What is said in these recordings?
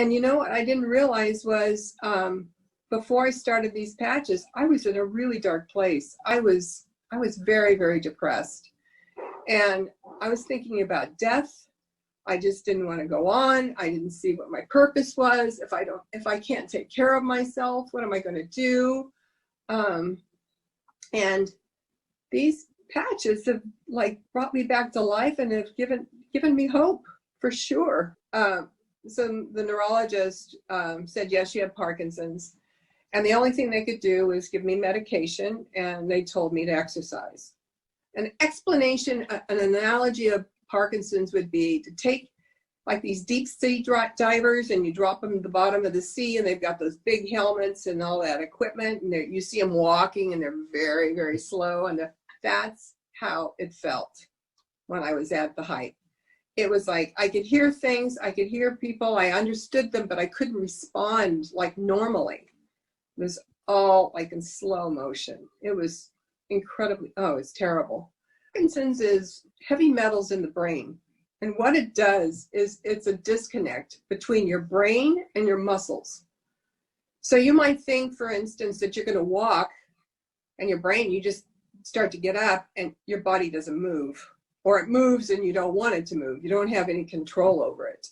And you know what I didn't realize was, before I started these patches, I was in a really dark place. I was very, very depressed. And I was thinking about death. I just didn't want to go on. I didn't see what my purpose was. If I can't take care of myself, what am I going to do? And these patches have like brought me back to life and have given me hope for sure. So the neurologist said, yes, you have Parkinson's. And the only thing they could do was give me medication, and they told me to exercise. An explanation, an analogy of Parkinson's would be to take like these deep sea divers and you drop them to the bottom of the sea, and they've got those big helmets and all that equipment, and you see them walking and they're very, very slow. And that's how it felt when I was at the height. It was like I could hear things, I could hear people, I understood them, but I couldn't respond like normally. It was all like in slow motion. It was incredibly, it's terrible. Parkinson's is heavy metals in the brain. And what it does is it's a disconnect between your brain and your muscles. So you might think, for instance, that you're going to walk and your brain, you just start to get up and your body doesn't move. Or it moves and you don't want it to move. You don't have any control over it.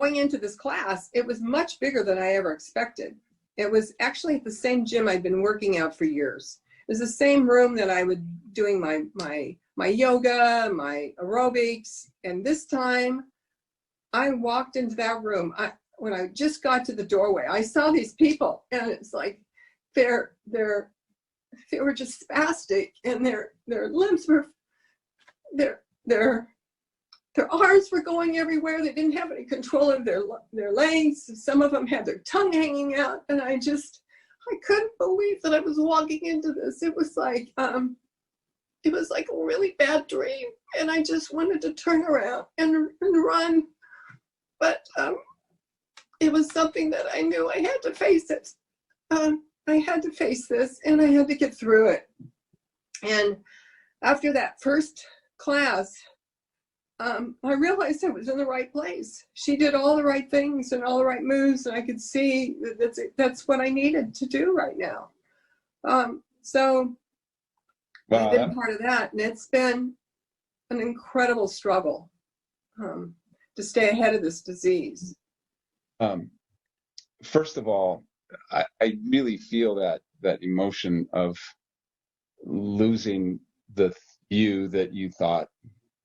Going into this class, it was much bigger than I ever expected. It was actually at the same gym I'd been working out for years. It was the same room that I was doing my yoga, my aerobics. And this time I walked into that room. When I just got to the doorway, I saw these people, and it's like they were just spastic, and their limbs were, their arms were going everywhere. They didn't have any control of their legs. Some of them had their tongue hanging out, and I couldn't believe that I was walking into this. It was like a really bad dream, and I just wanted to turn around and run. But it was something that I knew I had to face it. I had to face this, and I had to get through it. And after that first class, I realized I was in the right place. She did all the right things and all the right moves, and I could see that's what I needed to do right now. So wow. I've been part of that, and it's been an incredible struggle to stay ahead of this disease. First of all, I really feel that emotion of losing the you that you thought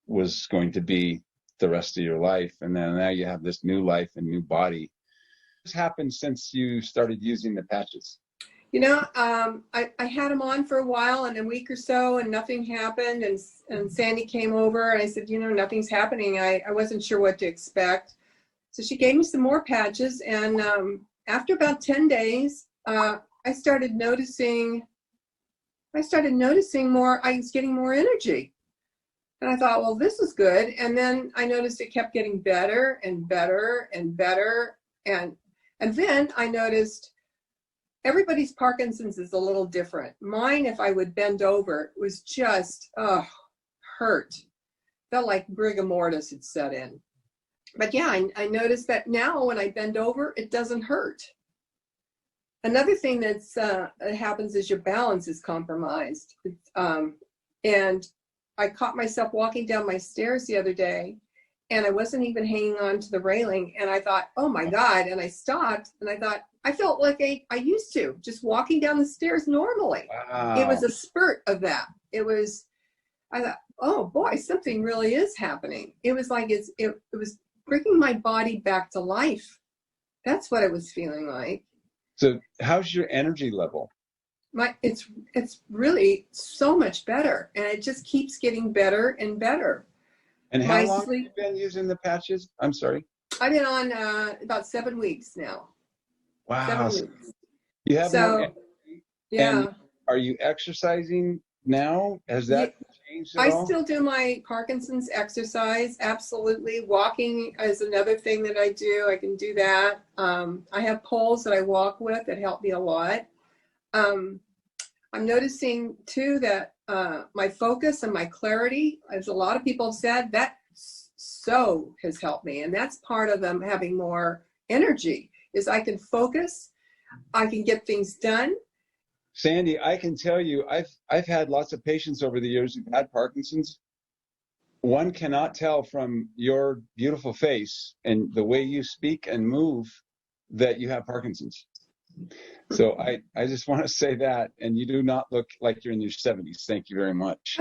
was going to be the rest of your life, and then now you have this new life and new body. What's happened since you started using the patches? You know, I had them on for a while, and a week or so, and nothing happened. And Sandy came over, and I said, you know, nothing's happening. I wasn't sure what to expect. So she gave me some more patches, and after about 10 days, I started noticing more. I was getting more energy. And I thought, well, this is good. And then I noticed it kept getting better and better and better. And then I noticed everybody's Parkinson's is a little different. Mine, if I would bend over, it was just, hurt. Felt like rigor mortis had set in. But yeah, I noticed that now when I bend over, it doesn't hurt. Another thing that happens is your balance is compromised. And I caught myself walking down my stairs the other day, and I wasn't even hanging on to the railing. And I thought, oh my God. And I stopped, and I thought, I felt like I used to, just walking down the stairs normally. Wow. It was a spurt of that. I thought, oh boy, something really is happening. It was like, it was bringing my body back to life. That's what it was feeling like. So how's your energy level? It's really so much better, and it just keeps getting better and better. And how long have you been using the patches? I'm sorry. I've been on about 7 weeks now. Wow. 7 weeks. You have more energy. Yeah. And are you exercising now? Has that changed at all? I still do my Parkinson's exercise. Absolutely. Walking is another thing that I do. I can do that. I have poles that I walk with that help me a lot. I'm noticing too that my focus and my clarity, as a lot of people have said, that so has helped me. And that's part of them having more energy, is I can focus, I can get things done. Sandy, I can tell you, I've had lots of patients over the years who've had Parkinson's. One cannot tell from your beautiful face and the way you speak and move that you have Parkinson's. So I just want to say that, and you do not look like you're in your 70s. Thank you very much.